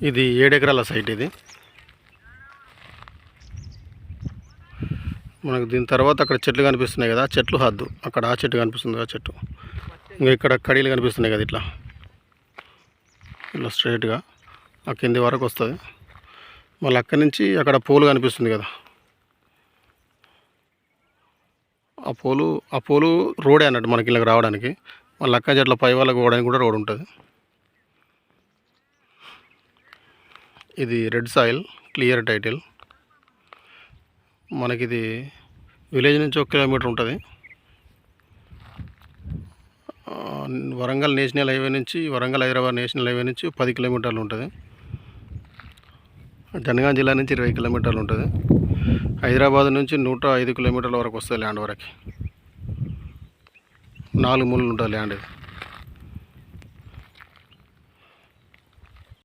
ఇది 7 ఎకరాల సైట్. ఇది మనకు దీని తర్వాత అక్కడ చెట్లు కనిపిస్తున్నాయి కదా, చెట్లు హద్దు. అక్కడ ఆ చెట్టు కనిపిస్తుంది కదా చెట్టు. ఇంకా ఇక్కడ కడీలు కనిపిస్తున్నాయి కదా, ఇట్లా ఇలా స్ట్రైట్గా ఆ కింది వరకు వస్తుంది. మళ్ళీ అక్కడి నుంచి అక్కడ పోలు కనిపిస్తుంది కదా, ఆ పోలు రోడే అన్నట్టు మనకి ఇలాగ రావడానికి. మళ్ళీ అక్కడి నుంచి అట్లా పై వాళ్ళకి పోవడానికి కూడా రోడ్ ఉంటుంది. ఇది రెడ్ సాయిల్ క్లియర్ టైటిల్. మనకిది విలేజ్ నుంచి 1 కిలోమీటర్ ఉంటుంది. వరంగల్ నేషనల్ హైవే నుంచి, వరంగల్ హైదరాబాద్ నేషనల్ హైవే నుంచి 10 కిలోమీటర్లు ఉంటుంది. జనగాం జిల్లా నుంచి 20 కిలోమీటర్లు ఉంటుంది. హైదరాబాద్ నుంచి 105 కిలోమీటర్ల వరకు వస్తుంది ల్యాండ్ వరకు. 4 మూలలు ఉంటుంది ల్యాండ్ ఇది.